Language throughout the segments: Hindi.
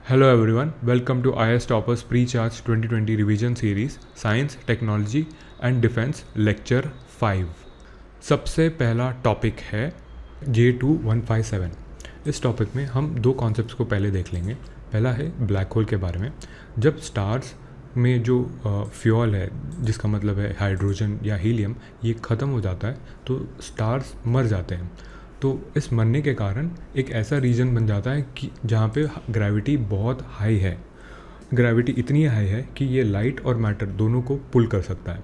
Hello everyone, welcome to IS Toppers Pre-Charge 2020 Revision Series Science, Technology and Defense Lecture 5। सबसे पहला टॉपिक है J2157। इस टॉपिक में हम दो कॉन्सेप्ट्स को पहले देख लेंगे। पहला है ब्लैक होल के बारे में। जब स्टार्स में जो फ्यूल है, जिसका मतलब है हाइड्रोजन या हीलियम, ये ख़त्म हो जाता है तो स्टार्स मर जाते हैं। तो इस मरने के कारण एक ऐसा रीजन बन जाता है कि जहाँ पे ग्रेविटी बहुत हाई है। ग्रेविटी इतनी हाई है कि ये लाइट और मैटर दोनों को पुल कर सकता है।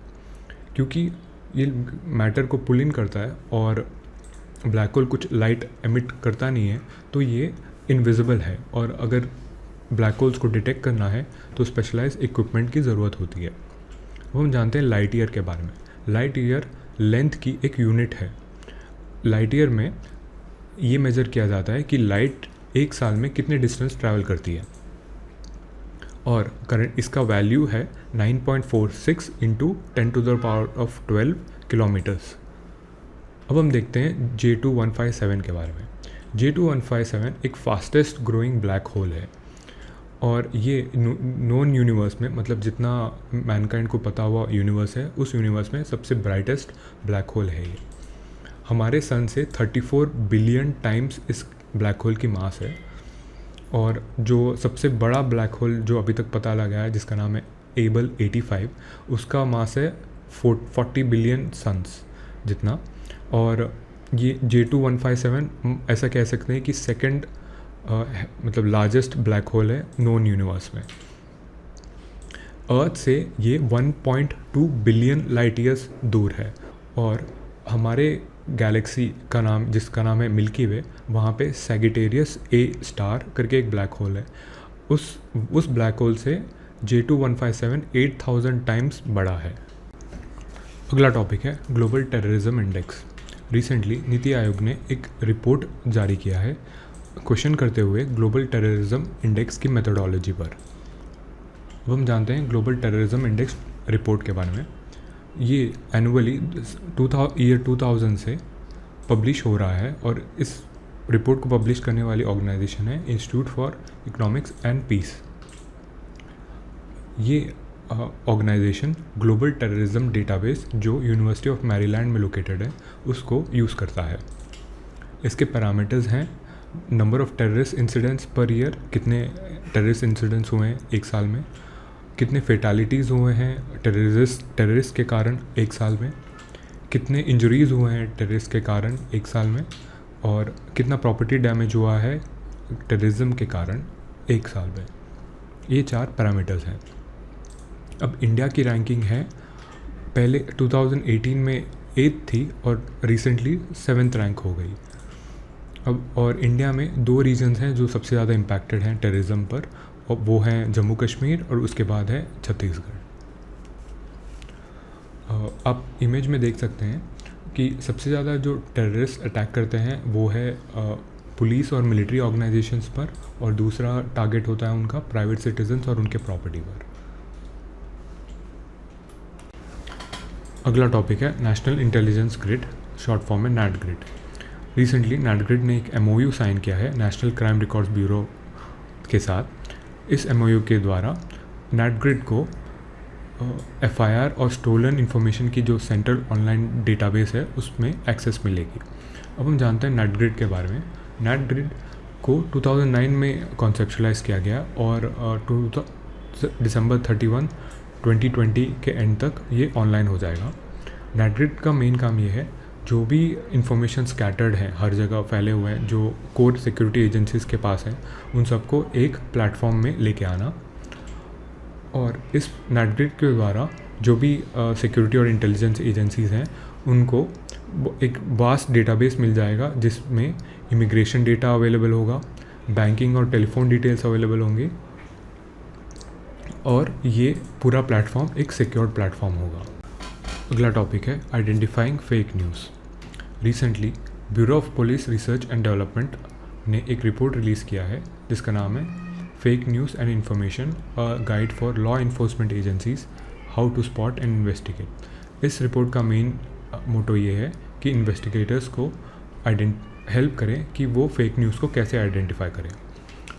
क्योंकि ये मैटर को पुल इन करता है और ब्लैक होल कुछ लाइट एमिट करता नहीं है, तो ये इनविजिबल है। और अगर ब्लैक होल्स को डिटेक्ट करना है तो स्पेशलाइज इक्विपमेंट की ज़रूरत होती है। अब हम जानते हैं लाइट ईयर के बारे में। लाइट ईयर लेंथ की एक यूनिट है। लाइट ईयर में ये मेज़र किया जाता है कि लाइट एक साल में कितने डिस्टेंस ट्रैवल करती है, और करंट इसका वैल्यू है 9.46 इंटू 10⁻12 किलोमीटर्स। अब हम देखते हैं J2157 के बारे में। J2157 एक फास्टेस्ट ग्रोइंग ब्लैक होल है, और ये नोन यूनिवर्स में, मतलब जितना मैनकाइंड को पता हुआ यूनिवर्स है, उस यूनिवर्स में सबसे ब्राइटेस्ट ब्लैक होल है। ये हमारे सन से 34 बिलियन टाइम्स इस ब्लैक होल की मास है। और जो सबसे बड़ा ब्लैक होल जो अभी तक पता लगा है, जिसका नाम है एबल 85, उसका मास है 40 बिलियन सन्स जितना। और ये J2157 ऐसा कह सकते हैं कि सेकंड मतलब लार्जेस्ट ब्लैक होल है नोन यूनिवर्स में। अर्थ से ये 1.2 बिलियन लाइट ईयर्स दूर है। और हमारे गैलेक्सी का नाम, जिसका नाम है मिल्की वे, वहाँ पे सैगिटेरियस ए स्टार करके एक ब्लैक होल है। उस ब्लैक होल से J2157 8000 टाइम्स बड़ा है। अगला टॉपिक है global terrorism index. Recently NITI Aayog ने एक रिपोर्ट जारी किया है क्वेश्चन करते हुए ग्लोबल टेररिज्म इंडेक्स की मेथोडोलॉजी पर। अब हम जानते हैं ग्लोबल टेररिज्म इंडेक्स रिपोर्ट के बारे में। ये एनुअली ईयर 2000 से पब्लिश हो रहा है, और इस रिपोर्ट को पब्लिश करने वाली ऑर्गेनाइजेशन है institute for economics and peace. ये ऑर्गेनाइजेशन ग्लोबल टेररिज्म डेटाबेस, जो यूनिवर्सिटी ऑफ मैरीलैंड में लोकेटेड है, उसको यूज़ करता है। इसके पैरामीटर्स हैं number of terrorist incidents per year, कितने टेररिस्ट इंसिडेंट्स हुए हैं एक साल में, कितने फेटालिटीज़ हुए हैं टेररिस्ट के कारण एक साल में, कितने इंजरीज़ हुए हैं टेररिस्ट के कारण एक साल में, और कितना प्रॉपर्टी डैमेज हुआ है टेररिज्म के कारण एक साल में। ये 4 पैरामीटर्स हैं। अब इंडिया की रैंकिंग है, पहले 2018 में 8th थी और रिसेंटली 7th रैंक हो गई। अब और इंडिया में 2 रीजन्स हैं जो सबसे ज़्यादा इम्पैक्टेड हैं टेररिज्म पर, और वो हैं जम्मू कश्मीर और उसके बाद है छत्तीसगढ़। आप इमेज में देख सकते हैं कि सबसे ज़्यादा जो टेररिस्ट अटैक करते हैं वो है पुलिस और मिलिट्री ऑर्गेनाइजेशंस पर, और दूसरा टारगेट होता है उनका प्राइवेट सिटीजन्स और उनके प्रॉपर्टी पर। अगला टॉपिक है national intelligence grid, short form में NAT grid. Recently NAT grid ने एक MOU साइन किया है नेशनल क्राइम रिकॉर्ड्स ब्यूरो के साथ। इस MOU के द्वारा नैट ग्रिड को FIR और स्टोलन इन्फॉर्मेशन की जो सेंट्रल ऑनलाइन डेटाबेस है उसमें एक्सेस मिलेगी। अब हम जानते हैं नैट ग्रिड के बारे में। नैट ग्रिड को 2009 में कॉन्सेप्चुलाइज किया गया, और दिसंबर 31, 2020 के एंड तक ये ऑनलाइन हो जाएगा। नैट ग्रिड का मेन काम ये है, जो भी इंफॉर्मेशन स्कैटर्ड हैं, हर जगह फैले हुए हैं, जो कोर सिक्योरिटी एजेंसीज़ के पास हैं, उन सबको एक प्लेटफॉर्म में लेके आना। और इस नैट ग्रिड के द्वारा जो भी सिक्योरिटी और इंटेलिजेंस एजेंसीज़ हैं, उनको एक वास्ट डेटाबेस मिल जाएगा, जिसमें इमिग्रेशन डेटा अवेलेबल होगा, बैंकिंग और टेलीफोन डिटेल्स अवेलेबल होंगे, और ये पूरा प्लेटफॉर्म एक सिक्योर्ड प्लेटफॉर्म होगा। अगला टॉपिक है identifying fake news. Recently bureau of police research and development ने एक रिपोर्ट रिलीज़ किया है जिसका नाम है fake news and information, a guide for law enforcement agencies, how to spot and investigate. इस रिपोर्ट का मेन मोटो ये है कि इन्वेस्टिगेटर्स को हेल्प करें कि वो फेक न्यूज़ को कैसे आइडेंटिफाई करें।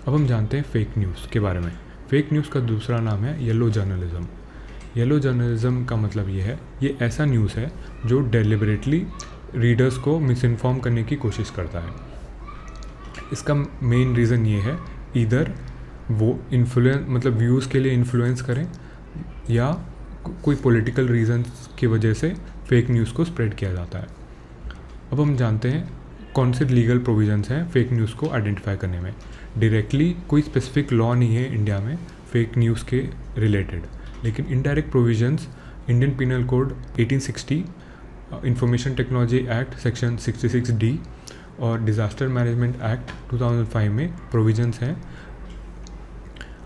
अब हम जानते हैं फेक न्यूज़ के बारे में। फेक न्यूज़ का दूसरा नाम है येलो जर्नलिज्म। येलो जर्नलिज्म का मतलब ये है, ये ऐसा न्यूज़ है जो डेलिबरेटली रीडर्स को मिस इन्फॉर्म करने की कोशिश करता है। इसका मेन रीज़न ये है, इधर वो इन्फ्लुएंस मतलब व्यूज़ के लिए इन्फ्लुएंस करें या कोई पॉलिटिकल रीजंस की वजह से फेक न्यूज़ को स्प्रेड किया जाता है। अब हम जानते हैं कौन से लीगल प्रोविजंस हैं फेक न्यूज़ को आइडेंटिफाई करने में। डायरेक्टली कोई स्पेसिफिक लॉ नहीं है इंडिया में फेक न्यूज़ के रिलेटेड, लेकिन indirect provisions Indian penal code 1860, information technology act section 66D और डिज़ास्टर मैनेजमेंट एक्ट 2005 में प्रोविजंस हैं।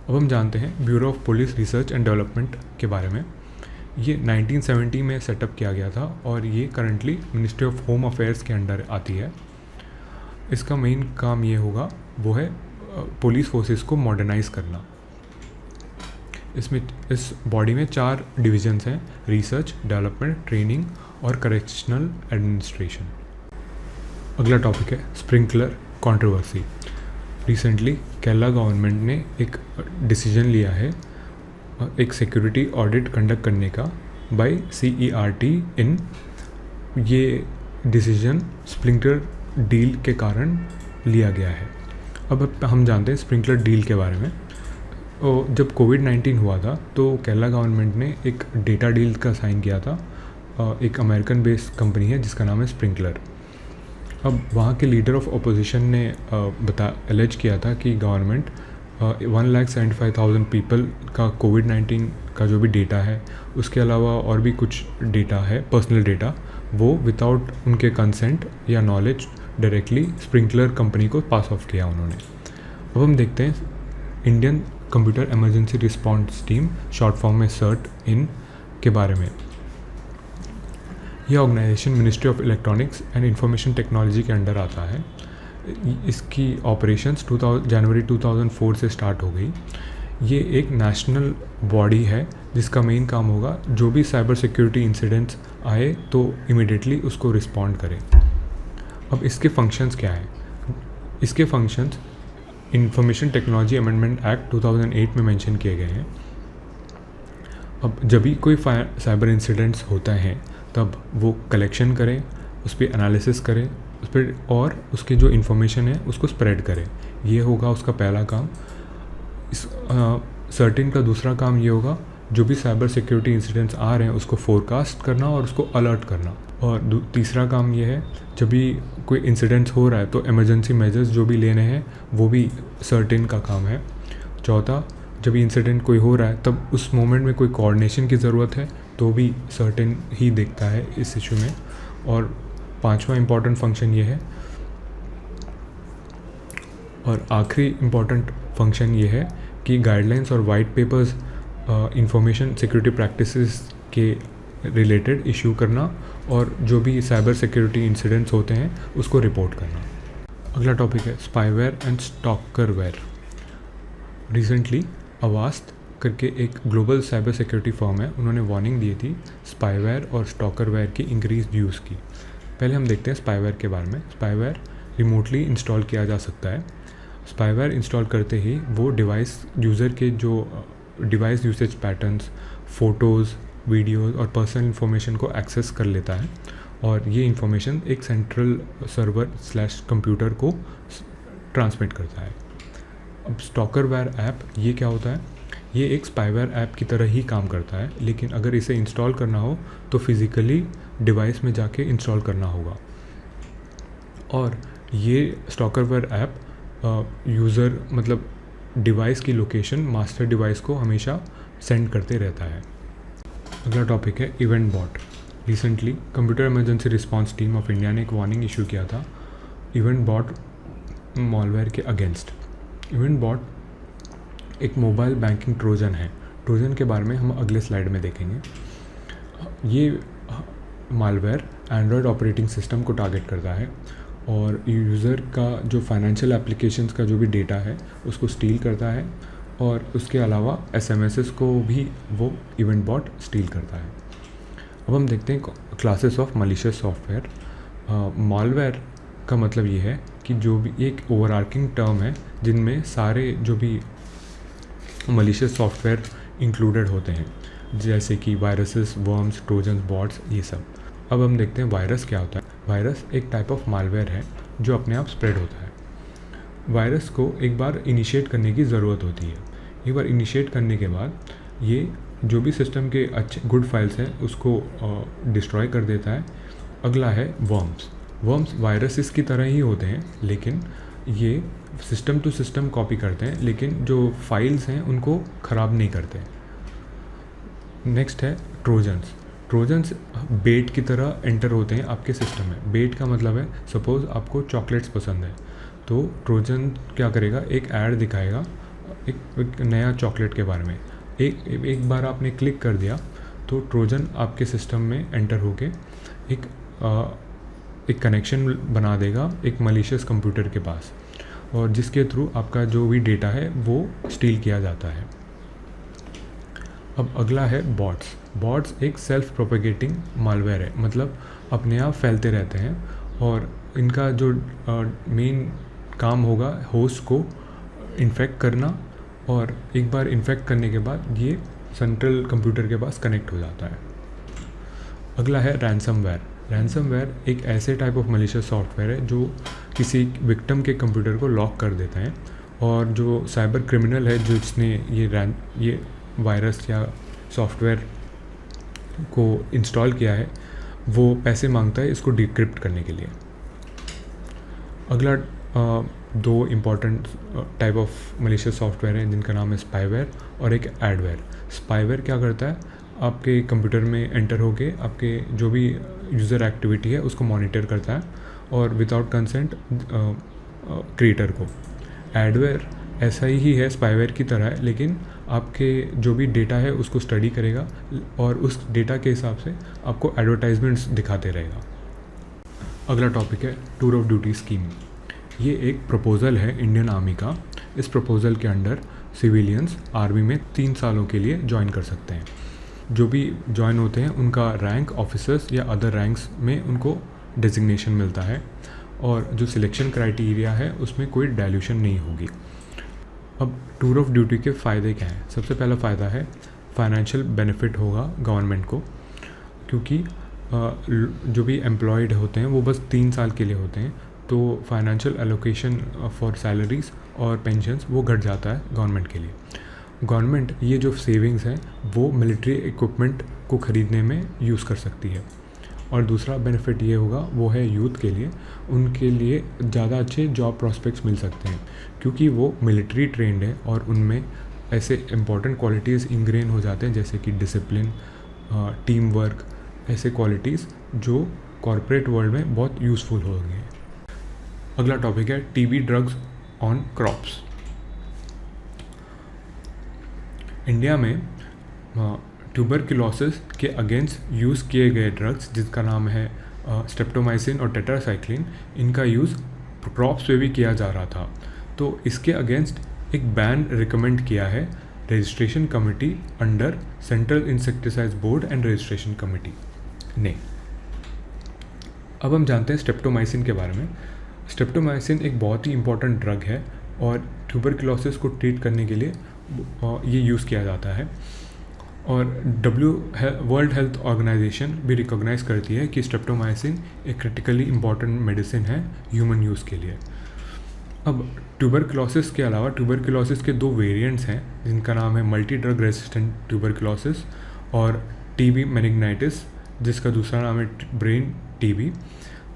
अब हम जानते हैं bureau of police research and development के बारे में। ये 1970 में सेटअप किया गया था और ये currently ministry of home affairs के अंडर आती है। इसका मेन काम ये होगा, वो है पुलिस फोर्सेस को मॉडर्नाइज करना। इस बॉडी में 4 डिविजन्स हैं: रिसर्च, डेवलपमेंट, ट्रेनिंग और करेक्शनल एडमिनिस्ट्रेशन। अगला टॉपिक है sprinkler controversy. Recently Kerala government ने एक डिसीजन लिया है एक सिक्योरिटी ऑडिट कंडक्ट करने का बाय CERT इन। ये डिसीजन स्प्रिंकलर डील के कारण लिया गया है। अब हम जानते हैं स्प्रिंकलर डील के बारे में। जब कोविड-19 हुआ था तो केरला गवर्नमेंट ने एक डेटा डील का साइन किया था। एक अमेरिकन बेस्ड कंपनी है जिसका नाम है स्प्रिंकलर। अब वहाँ के लीडर ऑफ अपोजिशन ने एलेज किया था कि गवर्नमेंट 1,75,000 पीपल का कोविड-19 का जो भी डेटा है, उसके अलावा और भी कुछ डेटा है पर्सनल डेटा, वो विदाउट उनके कंसेंट या नॉलेज डायरेक्टली स्प्रिंकलर कंपनी को पास ऑफ किया उन्होंने। अब हम देखते हैं Indian computer emergency response team, short form में CERT इन के बारे में। यह organisation ministry of electronics and information technology के अंडर आता है। इसकी ऑपरेशंस जनवरी 2004 से स्टार्ट हो गई। ये एक नेशनल बॉडी है जिसका मेन काम होगा जो भी साइबर सिक्योरिटी इंसिडेंट्स आए तो इमिडिएटली उसको रिस्पॉन्ड करें। अब इसके फंक्शंस क्या हैं? इसके functions information technology amendment act 2008 में मेंशन किए गए हैं। अब जब भी कोई साइबर इंसिडेंट्स होता है तब वो कलेक्शन करें, उस पर एनालिसिस करें, उस पर और उसकी जो इन्फॉर्मेशन है उसको स्प्रेड करें। ये होगा उसका पहला काम। इस सर्टेन का दूसरा काम ये होगा जो भी साइबर सिक्योरिटी इंसिडेंट्स आ रहे हैं उसको फोरकास्ट करना और उसको अलर्ट करना। और तीसरा काम ये है जब भी कोई इंसिडेंट्स हो रहा है तो इमरजेंसी मेजर्स जो भी लेने हैं वो भी सर्टेन का काम है। चौथा, जब इंसिडेंट कोई हो रहा है तब उस मोमेंट में कोई कोऑर्डिनेशन की ज़रूरत है तो भी सर्टेन ही देखता है इस इशू में। और पांचवा इम्पॉर्टेंट फंक्शन ये है और आखिरी इम्पॉर्टेंट फंक्शन ये है कि गाइडलाइंस और white papers information security practices के रिलेटेड इशू करना और जो भी साइबर सिक्योरिटी इंसिडेंट्स होते हैं उसको रिपोर्ट करना। अगला टॉपिक है स्पाईवेयर एंड स्टॉकरवेयर। रिसेंटली अवास्ट करके एक ग्लोबल साइबर सिक्योरिटी फर्म है, उन्होंने वार्निंग दी थी स्पाईवेयर और स्टॉकरवेयर की इंक्रीज यूज़ की। पहले हम देखते हैं स्पाईवेयर के बारे में। स्पाईवेयर रिमोटली इंस्टॉल किया जा सकता है। स्पाईवेयर इंस्टॉल करते ही वो डिवाइस यूज़र के जो device usage patterns, photos, videos और पर्सनल इन्फॉर्मेशन को एक्सेस कर लेता है और ये इन्फॉर्मेशन एक सेंट्रल सर्वर / कंप्यूटर को ट्रांसमिट करता है। अब स्टॉकरवेयर ऐप ये क्या होता है? ये एक स्पाईवेयर ऐप की तरह ही काम करता है, लेकिन अगर इसे इंस्टॉल करना हो तो फिज़िकली डिवाइस में जाके इंस्टॉल करना होगा। और ये स्टॉकरवेयर ऐप यूज़र मतलब डिवाइस की लोकेशन मास्टर डिवाइस को हमेशा सेंड करते रहता है। अगला टॉपिक है event bot. Recently computer emergency response team of India ने एक वार्निंग इशू किया था इवेंट बॉट मॉलवेयर के अगेंस्ट। इवेंट बॉट एक मोबाइल बैंकिंग ट्रोजन है। ट्रोजन के बारे में हम अगले स्लाइड में देखेंगे। ये मालवेयर एंड्रॉयड ऑपरेटिंग सिस्टम को टारगेट करता है और यूज़र का जो फाइनेंशियल एप्लीकेशंस का जो भी डेटा है उसको स्टील करता है और उसके अलावा एसएमएसेस को भी वो इवेंट बॉट स्टील करता है। अब हम देखते हैं classes of malicious software. Malware का मतलब ये है कि जो भी एक ओवरआर्किंग टर्म है जिनमें सारे जो भी मलिशियस सॉफ्टवेयर इंक्लूडेड होते हैं, जैसे कि वायरसेस, वर्म्स, ट्रोजन्स, बॉट्स, ये सब। अब हम देखते हैं वायरस क्या होता है। वायरस एक टाइप ऑफ मालवेयर है जो अपने आप स्प्रेड होता है। वायरस को एक बार इनिशिएट करने की ज़रूरत होती है। एक बार इनिशिएट करने के बाद ये जो भी सिस्टम के अच्छे गुड फाइल्स हैं उसको डिस्ट्रॉय कर देता है। अगला है वर्म्स। वर्म्स वायरसेस की तरह ही होते हैं, लेकिन ये सिस्टम टू सिस्टम कॉपी करते हैं, लेकिन जो फाइल्स हैं उनको ख़राब नहीं करते। नेक्स्ट है ट्रोजन्स। ट्रोजन्स बेट की तरह एंटर होते हैं आपके सिस्टम में। बेट का मतलब है, सपोज़ आपको चॉकलेट्स पसंद है तो ट्रोजन क्या करेगा, एक ऐड दिखाएगा एक नया चॉकलेट के बारे में। एक बार आपने क्लिक कर दिया तो ट्रोजन आपके सिस्टम में एंटर होके एक कनेक्शन बना देगा एक मलिशियस कंप्यूटर के पास, और जिसके थ्रू आपका जो भी डेटा है वो स्टील किया जाता है। अब अगला है बॉट्स। बॉट्स एक सेल्फ प्रोपेगेटिंग मालवेयर है, मतलब अपने आप फैलते रहते हैं, और इनका जो मेन काम होगा होस्ट को इन्फेक्ट करना, और एक बार इन्फेक्ट करने के बाद ये सेंट्रल कंप्यूटर के पास कनेक्ट हो जाता है। अगला है रैंसमवेयर। रैंसमवेयर एक ऐसे टाइप ऑफ मलिशियस सॉफ्टवेयर है जो किसी विक्टिम के कंप्यूटर को लॉक कर देता है, और जो साइबर क्रिमिनल है जिसने ये वायरस या सॉफ्टवेयर को इंस्टॉल किया है वो पैसे मांगता है इसको डिक्रिप्ट करने के लिए। अगला दो important type of malicious software हैं जिनका नाम है स्पाईवेयर और एक एडवेयर। स्पाईवेयर क्या करता है, आपके कंप्यूटर में एंटर होके आपके जो भी यूज़र एक्टिविटी है उसको मॉनिटर करता है, और विदाउट कंसेंट क्रिएटर को। एडवेयर ऐसा ही है स्पाईवेयर की तरह है, लेकिन आपके जो भी डेटा है उसको स्टडी करेगा और उस डेटा के हिसाब से आपको एडवर्टाइजमेंट्स दिखाते रहेगा। अगला टॉपिक है टूर ऑफ ड्यूटी स्कीम। ये एक प्रपोज़ल है इंडियन आर्मी का। इस प्रपोज़ल के अंडर सिविलियंस आर्मी में 3 सालों के लिए ज्वाइन कर सकते हैं। जो भी ज्वाइन होते हैं उनका रैंक ऑफिसर्स या अदर रैंक्स में उनको डेजिग्नेशन मिलता है, और जो सिलेक्शन क्राइटेरिया है उसमें कोई डाइल्यूशन नहीं होगी। अब टूर ऑफ ड्यूटी के फ़ायदे क्या हैं? सबसे पहला फ़ायदा है फाइनेंशियल बेनिफिट होगा गवर्नमेंट को, क्योंकि जो भी एम्प्लॉयड होते हैं वो बस 3 साल के लिए होते हैं, तो फाइनेंशियल एलोकेशन फॉर सैलरीज और पेंशन्स वो घट जाता है गवर्नमेंट के लिए। गवर्नमेंट ये जो सेविंग्स हैं वो मिलिट्री इक्विपमेंट को ख़रीदने में यूज़ कर सकती है। और दूसरा बेनिफिट ये होगा वो है यूथ के लिए, उनके लिए ज़्यादा अच्छे जॉब प्रॉस्पेक्ट्स मिल सकते हैं, क्योंकि वो मिलिट्री ट्रेंड है और उनमें ऐसे इम्पॉर्टेंट क्वालिटीज़ इंग्रेन हो जाते हैं जैसे कि डिसिप्लिन, टीम वर्क, ऐसे क्वालिटीज़ जो कॉरपोरेट वर्ल्ड में बहुत यूज़फुल होंगे। अगला टॉपिक है TB drugs on crops. India में ट्यूबरक्लोसिस के अगेंस्ट यूज़ किए गए ड्रग्स जिसका नाम है स्ट्रेप्टोमाइसिन और टेट्रासाइक्लिन, इनका यूज़ क्रॉप्स पे भी किया जा रहा था, तो इसके अगेंस्ट एक बैन रिकमेंड किया है registration committee under central insecticides board and registration committee ने। अब हम जानते हैं स्ट्रेप्टोमाइसिन के बारे में। स्ट्रेप्टोमाइसिन एक बहुत ही इंपॉर्टेंट ड्रग है और ट्यूबरक्लोसिस को ट्रीट करने के लिए ये यूज़ किया जाता है, और वर्ल्ड हेल्थ ऑर्गेनाइजेशन भी रिकॉग्नाइज करती है कि स्ट्रेप्टोमाइसिन एक क्रिटिकली इम्पॉर्टेंट मेडिसिन है ह्यूमन यूज़ के लिए। अब ट्यूबरक्लोसिस के अलावा ट्यूबरक्लोसिस के 2 वेरिएंट्स हैं जिनका नाम है मल्टी ड्रग रेसिस्टेंट ट्यूबरक्लोसिस और टीबी मेनिग्नाइटिस जिसका दूसरा नाम है ब्रेन टीबी।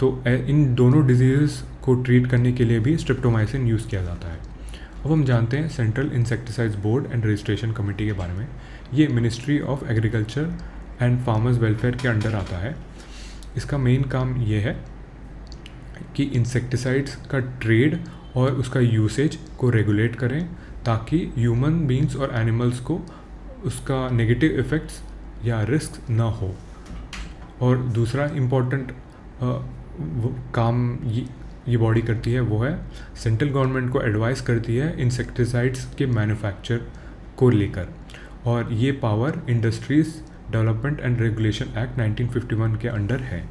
तो इन दोनों डिजीज़ को ट्रीट करने के लिए भी स्ट्रेप्टोमाइसिन यूज़ किया जाता है। अब हम जानते हैं central insecticides board and registration committee के बारे में। ये ministry of agriculture and farmers welfare के अंडर आता है। इसका मेन काम ये है कि इंसेक्टिसाइड्स का ट्रेड और उसका यूसेज को रेगुलेट करें ताकि ह्यूमन बींग्स और एनिमल्स को उसका नेगेटिव इफ़ेक्ट्स या रिस्क ना हो। और दूसरा इम्पॉर्टेंट काम ये बॉडी करती है वो है सेंट्रल गवर्नमेंट को एडवाइस करती है इंसेक्टिसाइड्स के मैन्युफैक्चर को लेकर, और ये power industries development and regulation act 1951 के अंडर है।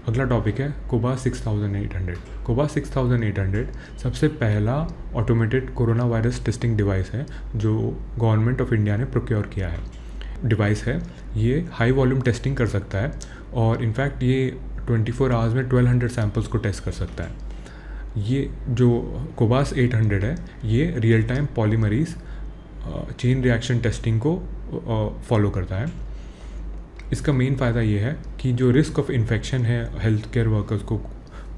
अगला टॉपिक है कोबास 6800। कोबास 6800 सबसे पहला automated corona virus testing device है जो गवर्नमेंट ऑफ इंडिया ने प्रोक्योर किया है। डिवाइस है ये हाई वॉल्यूम टेस्टिंग कर सकता है और इनफैक्ट ये 24 आवर्स में 1200 सैम्पल्स को टेस्ट कर सकता है। ये जो कोबास 800 है ये real time polymerase chain reaction testing को फॉलो करता है। इसका मेन फ़ायदा ये है कि जो रिस्क ऑफ इन्फेक्शन है हेल्थ केयर वर्कर्स को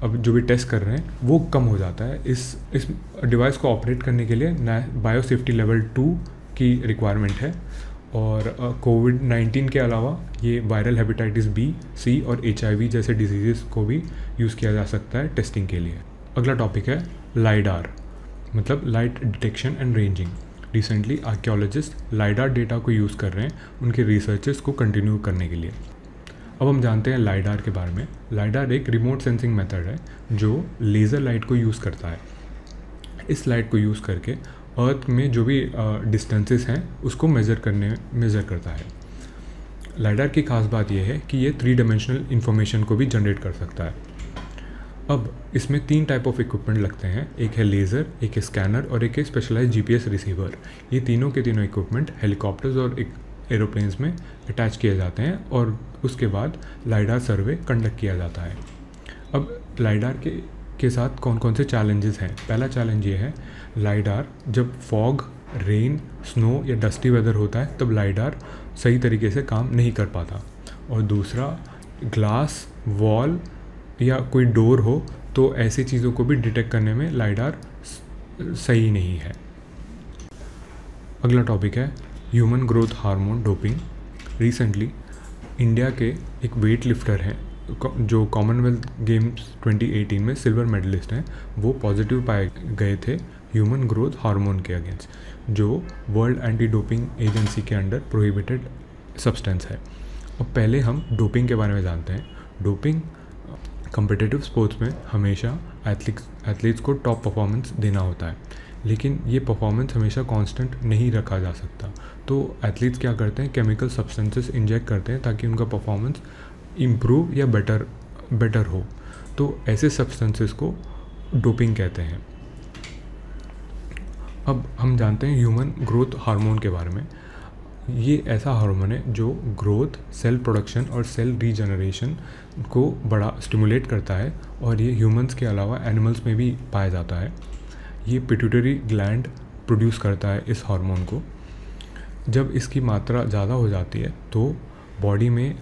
अब जो भी टेस्ट कर रहे हैं वो कम हो जाता है। इस डिवाइस को ऑपरेट करने के लिए बायोसेफ्टी लेवल 2 की रिक्वायरमेंट है और कोविड-19 के अलावा ये वायरल हेपेटाइटिस बी, सी और HIV जैसे डिजीज़ को भी यूज़ किया जा सकता है टेस्टिंग के लिए। अगला टॉपिक है लाइडार, मतलब light detection and ranging. Recently archaeologist lidar data को यूज़ कर रहे हैं उनके रिसर्चेस को कंटिन्यू करने के लिए। अब हम जानते हैं लाइडार के बारे में। लाइडार एक रिमोट सेंसिंग मेथड है जो लेज़र लाइट को यूज़ करता है। इस लाइट को यूज़ करके अर्थ में जो भी डिस्टेंसेस हैं उसको मेज़र करता है। लाइडार की खास बात यह है कि ये 3 डायमेंशनल इंफॉर्मेशन को भी जनरेट कर सकता है। अब इसमें 3 टाइप ऑफ इक्विपमेंट लगते हैं, एक है लेज़र, एक है स्कैनर और एक है स्पेशलाइज्ड GPS रिसीवर। ये तीनों के तीनों इक्विपमेंट हेलीकॉप्टर्स और एरोप्लेन्स में अटैच किए जाते हैं और उसके बाद लाइडार सर्वे कंडक्ट किया जाता है। अब लाइडार के साथ कौन कौन से चैलेंजेस हैं। पहला चैलेंज ये है, लाइडार जब फॉग, रेन, स्नो या डस्टी वेदर होता है तब लाइडार सही तरीके से काम नहीं कर पाता। और दूसरा, ग्लास, वॉल या कोई डोर हो तो ऐसी चीज़ों को भी डिटेक्ट करने में लाइडार सही नहीं है। अगला टॉपिक है human growth hormone doping. Recently India के एक वेट लिफ्टर हैं जो कॉमनवेल्थ गेम्स 2018 में सिल्वर मेडलिस्ट हैं, वो पॉजिटिव पाए गए थे ह्यूमन ग्रोथ हार्मोन के अगेंस्ट, जो वर्ल्ड एंटी डोपिंग एजेंसी के अंडर प्रोहिबिटेड सब्सटेंस है। अब पहले हम डोपिंग के बारे में जानते हैं। डोपिंग कम्पिटिटिव स्पोर्ट्स में हमेशा एथलीट्स को टॉप परफॉर्मेंस देना होता है, लेकिन ये परफॉर्मेंस हमेशा कांस्टेंट नहीं रखा जा सकता। तो एथलीट्स क्या करते हैं, केमिकल सब्सटेंसेस इंजेक्ट करते हैं ताकि उनका परफॉर्मेंस इम्प्रूव या बेटर हो। तो ऐसे सब्सटेंसेस को डोपिंग कहते हैं। अब हम जानते हैं ह्यूमन ग्रोथ हार्मोन के बारे में। ये ऐसा हार्मोन है जो ग्रोथ, सेल प्रोडक्शन और सेल रीजनरेशन को बड़ा स्टिमुलेट करता है और ये ह्यूमंस के अलावा एनिमल्स में भी पाया जाता है। ये पिट्यूटरी ग्लैंड प्रोड्यूस करता है इस हार्मोन को। जब इसकी मात्रा ज़्यादा हो जाती है तो बॉडी में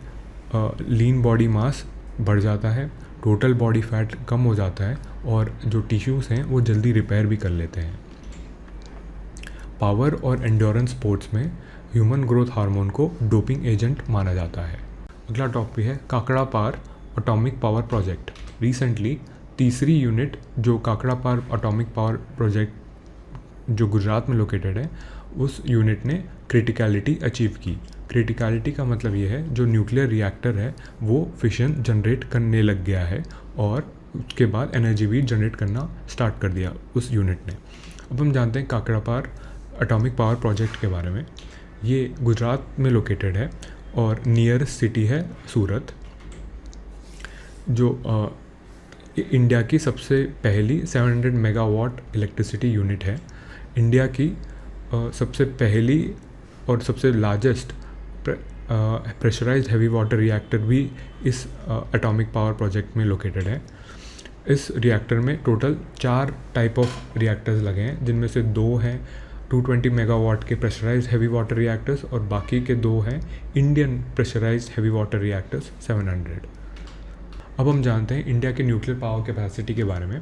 लीन बॉडी मास बढ़ जाता है, टोटल बॉडी फैट कम हो जाता है और जो टिश्यूज़ हैं वो जल्दी रिपेयर भी कर लेते हैं। पावर और एंड्योरेंस स्पोर्ट्स में ह्यूमन ग्रोथ हार्मोन को डोपिंग एजेंट माना जाता है। अगला टॉपिक है काकड़ा पार एटॉमिक पावर प्रोजेक्ट। रिसेंटली तीसरी यूनिट जो काकड़ा पार एटॉमिक पावर प्रोजेक्ट जो गुजरात में लोकेटेड है, उस यूनिट ने क्रिटिकलिटी अचीव की। क्रिटिकलिटी का मतलब ये है जो न्यूक्लियर रिएक्टर है वो फिशन जनरेट करने लग गया है और उसके बाद एनर्जी भी जनरेट करना स्टार्ट कर दिया उस यूनिट ने। अब हम जानते हैं काकड़ा पार एटॉमिक पावर प्रोजेक्ट के बारे में। ये गुजरात में लोकेटेड है और नियरेस्ट सिटी है सूरत, जो इंडिया की सबसे पहली 700 मेगावाट इलेक्ट्रिसिटी यूनिट है। इंडिया की सबसे पहली और सबसे largest pressurised heavy water reactor भी इस एटॉमिक पावर प्रोजेक्ट में लोकेटेड है। इस रिएक्टर में टोटल 4 टाइप ऑफ रिएक्टर्स लगे हैं, जिनमें से 2 हैं 220 मेगावाट के प्रेशराइज्ड हैवी वाटर रिएक्टर्स और बाकी के 2 हैं Indian pressurised heavy water reactors 700। अब हम जानते हैं इंडिया के न्यूक्लियर पावर कैपेसिटी के बारे में।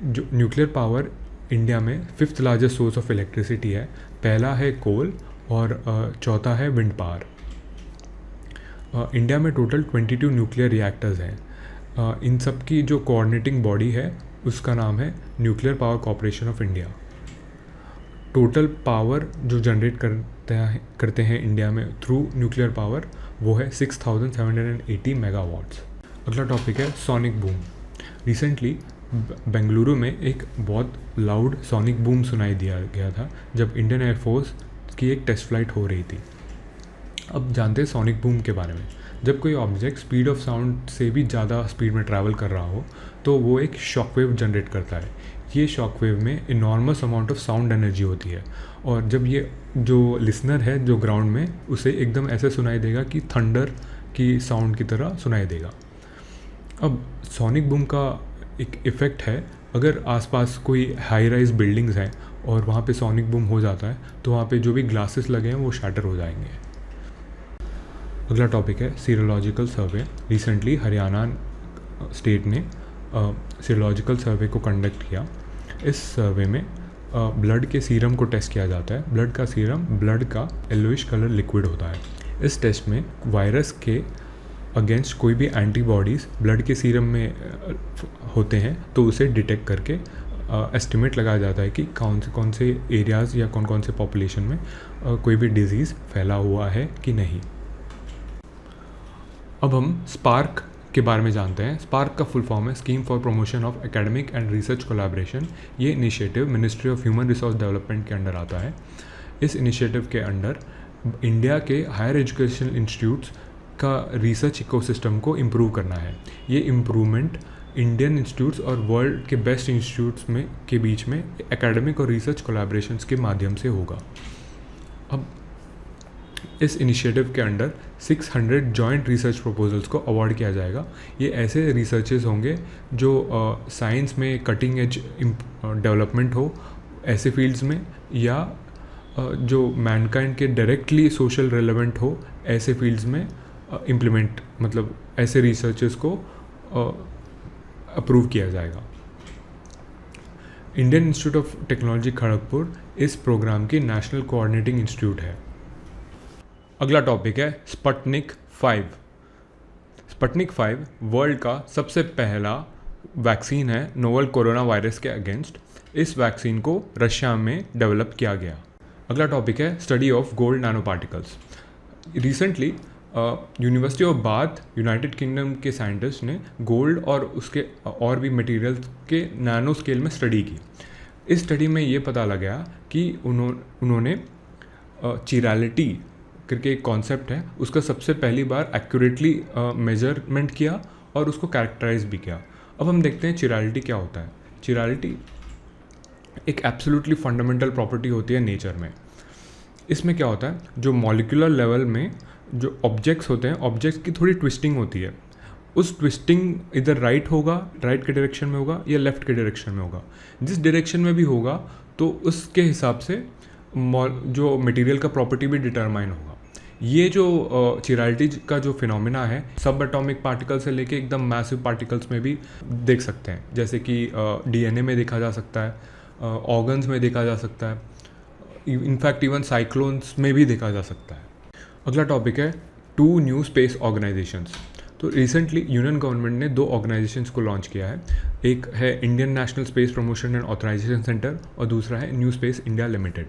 जो न्यूक्लियर पावर इंडिया में 5th largest source of electricity है। पहला है कोल और चौथा है विंड पावर। इंडिया में टोटल 22 न्यूक्लियर रिएक्टर्स हैं। इन सब की जो कोऑर्डिनेटिंग बॉडी है उसका नाम है nuclear power corporation of India. Total power जो जनरेट करते हैं इंडिया में थ्रू न्यूक्लियर पावर वो है 6780 मेगावाट्स। अगला टॉपिक है सोनिक बूम। रिसेंटली बेंगलुरु में एक बहुत लाउड सोनिक बूम सुनाई दिया गया था जब इंडियन एयरफोर्स की एक टेस्ट फ्लाइट हो रही थी। अब जानते हैं सोनिक बूम के बारे में। जब कोई ऑब्जेक्ट स्पीड ऑफ साउंड से भी ज़्यादा स्पीड में ट्रैवल कर रहा हो तो वो एक शॉक वेव जनरेट करता है। ये शॉक वेव में enormous amount of sound energy होती है और जब ये जो लिसनर है जो ग्राउंड में, उसे एकदम ऐसे सुनाई देगा कि थंडर की साउंड की तरह सुनाई देगा। अब सोनिक बूम का एक इफ़ेक्ट है, अगर आसपास कोई हाई राइज बिल्डिंग्स हैं और वहाँ पे सोनिक बूम हो जाता है तो वहाँ पे जो भी ग्लासेस लगे हैं वो शैटर हो जाएंगे। अगला टॉपिक है सीरोलॉजिकल सर्वे। रिसेंटली हरियाणा स्टेट ने सीरोलॉजिकल सर्वे को कंडक्ट किया। इस सर्वे में ब्लड के सीरम को टेस्ट किया जाता है। ब्लड का येलोइश कलर लिक्विड होता है। इस टेस्ट में वायरस के अगेंस्ट कोई भी एंटीबॉडीज़ ब्लड के सीरम में होते हैं तो उसे डिटेक्ट करके एस्टिमेट लगाया जाता है कि कौन से एरियाज़ या कौन से पॉपुलेशन में कोई भी डिजीज़ फैला हुआ है कि नहीं। अब हम स्पार्क के बारे में जानते हैं। स्पार्क का फुल फॉर्म है scheme for promotion of academic and research collaboration. ये initiative ministry of human resource development के अंडर आता है। इस इनिशिएटिव के अंडर इंडिया के हायर एजुकेशन इंस्टीट्यूट्स का रिसर्च इकोसिस्टम को इम्प्रूव करना है। ये इम्प्रूवमेंट इंडियन इंस्टीट्यूट्स और वर्ल्ड के बेस्ट इंस्टीट्यूट्स के बीच में एकेडमिक और रिसर्च कोलैबोरेशंस के माध्यम से होगा। अब इस इनिशिएटिव के अंडर 600 जॉइंट रिसर्च प्रपोजल्स को अवार्ड किया जाएगा। ये ऐसे रिसर्चेस होंगे जो साइंस में कटिंग एज डेवलपमेंट हो ऐसे फील्ड्स में, या जो मैनकाइंड के डायरेक्टली सोशल रेलेवेंट हो ऐसे फील्ड्स में इम्प्लीमेंट, मतलब ऐसे रिसर्चेस को अप्रूव किया जाएगा। Indian institute of technology Kharagpur इस प्रोग्राम की नेशनल कोऑर्डिनेटिंग इंस्टीट्यूट है। अगला टॉपिक है स्पुतनिक 5। स्पुतनिक 5 वर्ल्ड का सबसे पहला वैक्सीन है नोवल कोरोना वायरस के अगेंस्ट। इस वैक्सीन को रशिया में डेवलप किया गया। अगला टॉपिक है study of gold nano particles. Recently university of bath United kingdom के साइंटिस्ट ने गोल्ड और उसके और भी मटेरियल्स के नैनो स्केल में स्टडी की। इस स्टडी में ये पता लगा कि उन्होंने चिरालिटी करके एक कॉन्सेप्ट है उसका सबसे पहली बार एक्यूरेटली मेजरमेंट किया और उसको कैरेक्टराइज भी किया। अब हम देखते हैं चिरालिटी क्या होता है। चिरालिटी एक एब्सोल्युटली फंडामेंटल प्रॉपर्टी होती है नेचर में। इसमें क्या होता है, जो मॉलिक्यूलर लेवल में जो ऑब्जेक्ट्स होते हैं, ऑब्जेक्ट्स की थोड़ी ट्विस्टिंग होती है। उस ट्विस्टिंग इधर राइट के डायरेक्शन में होगा या लेफ्ट के डायरेक्शन में होगा। जिस डायरेक्शन में भी होगा तो उसके हिसाब से जो मटेरियल का प्रॉपर्टी भी डिटरमाइन होगा। ये जो चिरालिटी का जो फिनोमिना है सब एटॉमिक पार्टिकल से लेके एकदम मैसिव पार्टिकल्स में भी देख सकते हैं, जैसे कि डीएनए में देखा जा सकता है, ऑर्गन्स में देखा जा सकता है, इनफैक्ट इवन साइक्लोन्स में भी देखा जा सकता है। अगला टॉपिक है 2 न्यू स्पेस ऑर्गेनाइजेशंस। तो रिसेंटली यूनियन गवर्नमेंट ने 2 ऑर्गेनाइजेशंस को लॉन्च किया है। एक है Indian national space promotion and authorisation centre और दूसरा है न्यू स्पेस इंडिया लिमिटेड।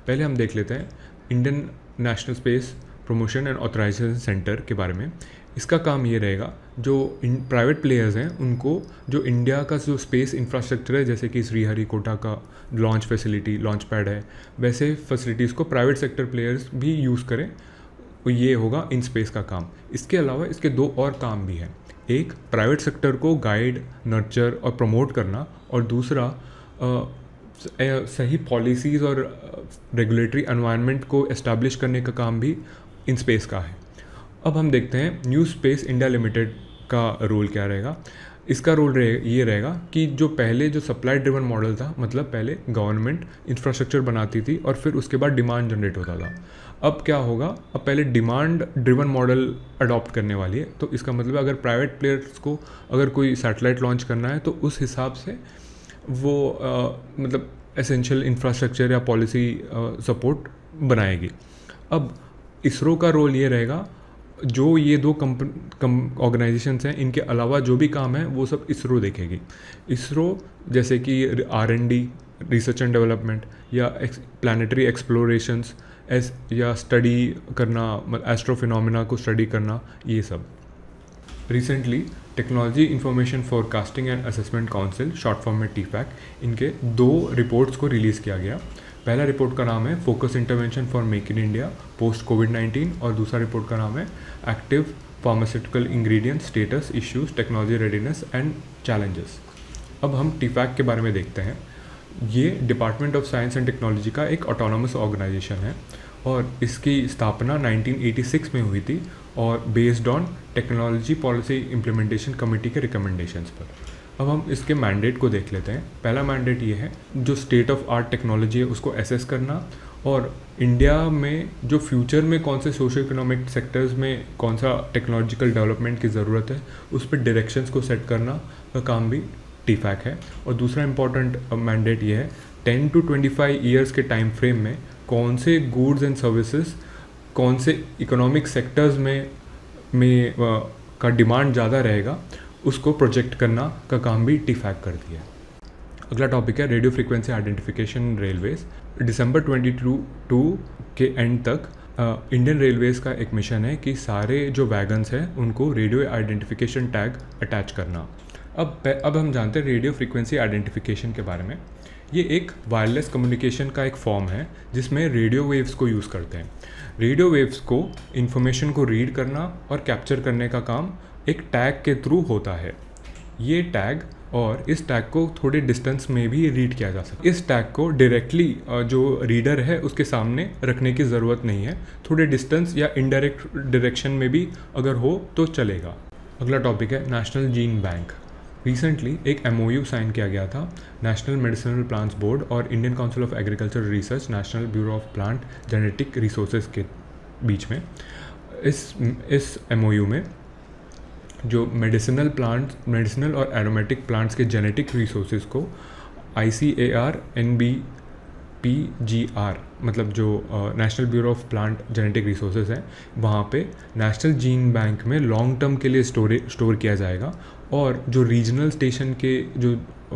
पहले हम देख लेते हैं Indian national space promotion and authorisation centre के बारे में। इसका काम ये रहेगा, जो प्राइवेट प्लेयर्स हैं उनको जो इंडिया का जो स्पेस इंफ्रास्ट्रक्चर है, जैसे कि श्रीहरिकोटा का लॉन्च फैसिलिटी, लॉन्च पैड है, वैसे फैसिलिटीज़ को प्राइवेट सेक्टर प्लेयर्स भी यूज़ करें, तो ये होगा इन स्पेस का काम। इसके अलावा इसके 2 और काम भी हैं। एक प्राइवेट सेक्टर को गाइड, नर्चर और प्रमोट करना, और दूसरा सही पॉलिसीज़ और रेगुलेटरी एनवायरनमेंट को एस्टैब्लिश करने का काम भी इन स्पेस का है। अब हम देखते हैं न्यू स्पेस इंडिया लिमिटेड का रोल क्या रहेगा। इसका रोल ये रहेगा कि जो पहले जो सप्लाई ड्रिवन मॉडल था, मतलब पहले गवर्नमेंट इंफ्रास्ट्रक्चर बनाती थी और फिर उसके बाद डिमांड जनरेट होता था। अब क्या होगा, अब पहले डिमांड ड्रिवन मॉडल अडॉप्ट करने वाली है। तो इसका मतलब अगर प्राइवेट प्लेयर्स को अगर कोई सैटेलाइट लॉन्च करना है तो उस हिसाब से वो मतलब एसेंशियल इंफ्रास्ट्रक्चर या पॉलिसी सपोर्ट बनाएगी। अब इसरो का रोल ये रहेगा, जो ये 2 ऑर्गेनाइजेशंस हैं इनके अलावा जो भी काम है वो सब इसरो देखेगी। इसरो जैसे कि R&D, रिसर्च एंड डेवलपमेंट, या प्लानिटरी एक्सप्लोरेशंस, या स्टडी करना, एस्ट्रोफिनोमिना को स्टडी करना, ये सब। Recently technology information forecasting and assessment council, short form में TFAC, इनके 2 रिपोर्ट्स को रिलीज़ किया गया। पहला रिपोर्ट का नाम है focus intervention for make in India post कोविड-19 और दूसरा रिपोर्ट का नाम है active pharmaceutical ingredient status issues technology readiness and challenges. अब हम टीफैक के बारे में देखते हैं। ये department of science and technology का एक ऑटोनॉमस ऑर्गेनाइजेशन है और इसकी स्थापना 1986 में हुई थी और based on technology policy implementation committee के रिकमेंडेशंस पर। अब हम इसके मैंडेट को देख लेते हैं। पहला मैंडेट ये है जो स्टेट ऑफ आर्ट टेक्नोलॉजी है उसको एसेस करना और इंडिया में जो फ्यूचर में कौन से सोशो इकोनॉमिक सेक्टर्स में कौन सा टेक्नोलॉजिकल डेवलपमेंट की ज़रूरत है उस पर डायरेक्शंस को सेट करना का काम भी टीफैक है। और दूसरा इंपॉर्टेंट मैंडेट ये है 10 to 25 ईयर्स के टाइम फ्रेम में कौन से गुड्स एंड सर्विसेज कौन से इकोनॉमिक सेक्टर्स में का डिमांड ज़्यादा रहेगा उसको प्रोजेक्ट करना का काम भी टीफैक करती है। अगला टॉपिक है रेडियो फ्रीक्वेंसी आइडेंटिफिकेशन रेलवेज। दिसंबर 2022 के एंड तक इंडियन रेलवेज़ का एक मिशन है कि सारे जो वैगन्स हैं उनको रेडियो आइडेंटिफिकेशन टैग अटैच करना। अब हम जानते हैं रेडियो फ्रीक्वेंसी आइडेंटिफिकेशन के बारे में। ये एक वायरलेस कम्युनिकेशन का एक फॉर्म है जिसमें रेडियो वेव्स को यूज़ करते हैं। रेडियो वेव्स को इन्फॉर्मेशन को रीड करना और कैप्चर करने का काम एक टैग के थ्रू होता है। ये टैग और इस टैग को थोड़े डिस्टेंस में भी रीड किया जा सकता है। इस टैग को डायरेक्टली जो रीडर है उसके सामने रखने की ज़रूरत नहीं है, थोड़े डिस्टेंस या इनडायरेक्ट डायरेक्शन में भी अगर हो तो चलेगा। अगला टॉपिक है नेशनल जीन बैंक। रिसेंटली एक MOU साइन किया गया था नेशनल मेडिसिनल प्लांट्स बोर्ड और Indian council of agriculture research national bureau of plant genetic resources के बीच में। इस MOU में जो मेडिसिनल और एरोमेटिक प्लांट्स के जेनेटिक रिसोर्सेज को ICAR NBPGR मतलब जो national bureau of plant genetic resources है वहाँ पे नेशनल जीन बैंक में लॉन्ग टर्म के लिए स्टोर किया जाएगा और जो रीजनल स्टेशन के जो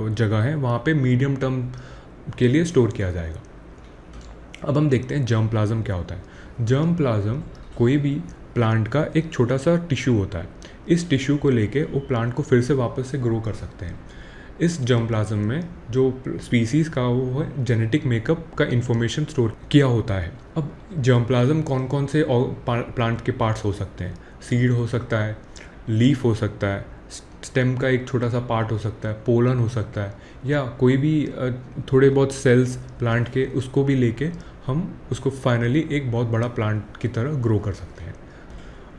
जगह है वहाँ पे मीडियम टर्म के लिए स्टोर किया जाएगा। अब हम देखते हैं जर्म प्लाज्म क्या होता है। जर्म प्लाज्म कोई भी प्लांट का एक छोटा सा टिश्यू होता है। इस टिश्यू को लेके वो प्लांट को फिर से वापस से ग्रो कर सकते हैं। इस जर्म प्लाज्म में जो स्पीसीज़ का वो है जेनेटिक मेकअप का इंफॉर्मेशन स्टोर किया होता है। अब जर्म प्लाज्म कौन कौन से प्लांट के पार्ट्स हो सकते हैं? सीड हो सकता है, लीफ हो सकता है, स्टेम का एक छोटा सा पार्ट हो सकता है, पोलन हो सकता है, या कोई भी थोड़े बहुत सेल्स प्लांट के उसको भी लेके हम उसको फाइनली एक बहुत बड़ा प्लांट की तरह ग्रो कर सकते हैं।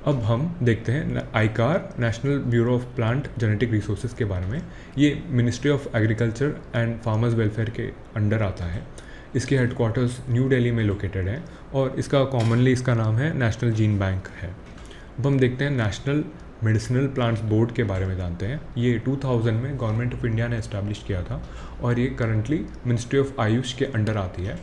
अब हम देखते हैं ICAR national bureau of plant genetic resources के बारे में। ये ministry of agriculture and farmers welfare के अंडर आता है। इसके हेडक्वार्टर्स न्यू दिल्ली में लोकेटेड है और इसका कॉमनली इसका नाम है नेशनल जीन बैंक है। अब हम देखते हैं नेशनल मेडिसिनल प्लांट्स बोर्ड के बारे में जानते हैं। ये 2000 में गवर्नमेंट ऑफ इंडिया ने इस्टेब्लिश किया था और ये करंटली मिनिस्ट्री ऑफ आयुष के अंडर आती है।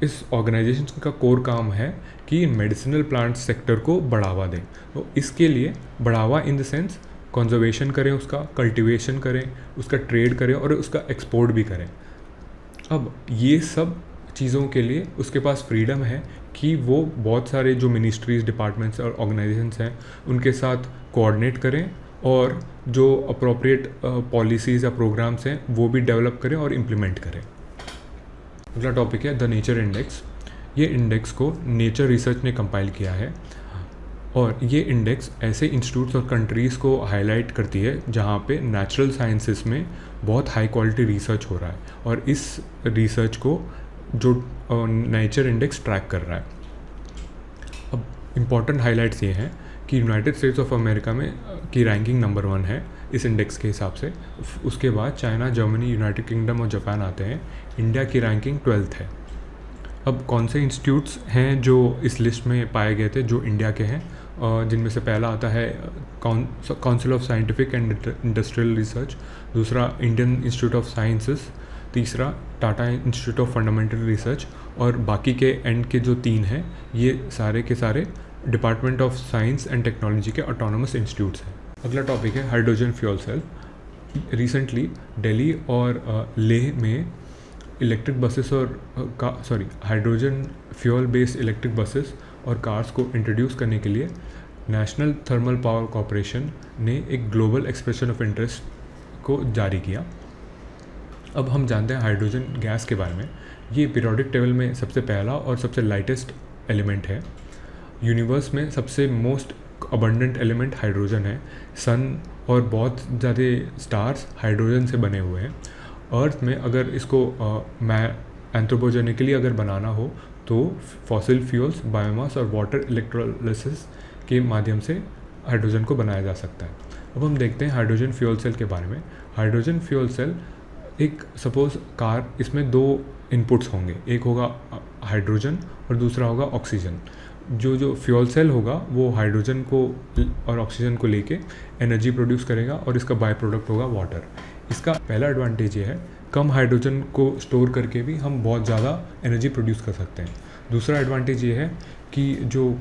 इस ऑर्गेनाइजेशन का कोर काम है कि मेडिसिनल प्लांट सेक्टर को बढ़ावा दें। तो इसके लिए बढ़ावा इन द सेंस कंजर्वेशन करें, उसका कल्टीवेशन करें, उसका ट्रेड करें और उसका एक्सपोर्ट भी करें। अब ये सब चीज़ों के लिए उसके पास फ्रीडम है कि वो बहुत सारे जो मिनिस्ट्रीज़, डिपार्टमेंट्स और ऑर्गेनाइजेशंस हैं उनके साथ कोऑर्डिनेट करें और जो अप्रोप्रिएट पॉलिसीज़ या प्रोग्राम्स हैं वो भी डेवलप करें और इम्प्लीमेंट करें। अगला टॉपिक है द नेचर इंडेक्स। ये इंडेक्स को नेचर रिसर्च ने कंपाइल किया है और ये इंडेक्स ऐसे इंस्टीट्यूट्स और कंट्रीज़ को हाईलाइट करती है जहाँ पे नेचुरल साइंसेस में बहुत हाई क्वालिटी रिसर्च हो रहा है और इस रिसर्च को जो नेचर इंडेक्स ट्रैक कर रहा है। अब इम्पॉर्टेंट हाइलाइट्स ये हैं कि यूनाइटेड स्टेट्स ऑफ अमेरिका में की रैंकिंग नंबर 1 है इस इंडेक्स के हिसाब से। उसके बाद चाइना, जर्मनी, यूनाइटेड किंगडम और जापान आते हैं। इंडिया की रैंकिंग 12th है। अब कौन से इंस्टीट्यूट्स हैं जो इस लिस्ट में पाए गए थे जो इंडिया के हैं, जिनमें से पहला आता है council of scientific and industrial research, दूसरा इंडियन इंस्टीट्यूट ऑफ साइंसेस, तीसरा Tata institute of fundamental research और बाकी के एंड के जो 3 हैं ये सारे के सारे department of science and technology के ऑटोनोमस इंस्टीट्यूट्स हैं। अगला टॉपिक है hydrogen fuel cell. Recently Delhi और लेह में इलेक्ट्रिक बसेस और hydrogen fuel based electric buses और कार्स को इंट्रोड्यूस करने के लिए नेशनल थर्मल पावर कॉरपोरेशन ने एक ग्लोबल एक्सप्रेशन ऑफ इंटरेस्ट को जारी किया। अब हम जानते हैं हाइड्रोजन गैस के बारे में। ये पीरियोडिक टेबल में सबसे पहला और सबसे लाइटेस्ट एलिमेंट है। यूनिवर्स में सबसे मोस्ट अबंडेंट एलिमेंट हाइड्रोजन है। सन और बहुत ज़्यादा स्टार्स हाइड्रोजन से बने हुए हैं। अर्थ में अगर इसको मैं एंथ्रोपोजेनिकली अगर बनाना हो तो फॉसिल फ्यूल्स, बायोमास और वाटर इलेक्ट्रोलिसिस के माध्यम से हाइड्रोजन को बनाया जा सकता है। अब हम देखते हैं हाइड्रोजन फ्यूल सेल के बारे में। हाइड्रोजन फ्यूल सेल एक सपोज कार, इसमें दो इनपुट्स होंगे, एक होगा हाइड्रोजन और दूसरा होगा ऑक्सीजन। जो फ्यूल सेल होगा वो हाइड्रोजन को और ऑक्सीजन को लेके एनर्जी प्रोड्यूस करेगा और इसका बाय प्रोडक्ट होगा वाटर। इसका पहला एडवांटेज ये है, कम हाइड्रोजन को स्टोर करके भी हम बहुत ज़्यादा एनर्जी प्रोड्यूस कर सकते हैं। दूसरा एडवांटेज ये है कि जो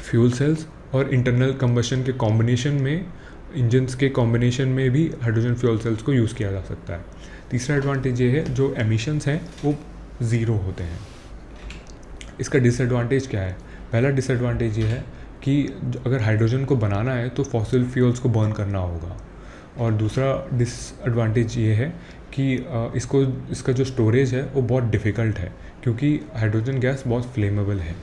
फ्यूल सेल्स और इंटरनल कंबशन के कॉम्बिनेशन में, इंजन्स के कॉम्बिनेशन में भी हाइड्रोजन फ्यूल सेल्स को यूज़ किया जा सकता है। तीसरा एडवांटेज ये है, जो एमिशंस हैं वो ज़ीरो होते हैं। इसका डिसएडवांटेज क्या है? पहला डिसएडवांटेज ये है कि अगर हाइड्रोजन को बनाना है तो फॉसिल फ्यूल्स को बर्न करना होगा। और दूसरा डिसएडवांटेज ये है कि इसका जो स्टोरेज है वो बहुत डिफ़िकल्ट है, क्योंकि हाइड्रोजन गैस बहुत फ्लेमेबल है।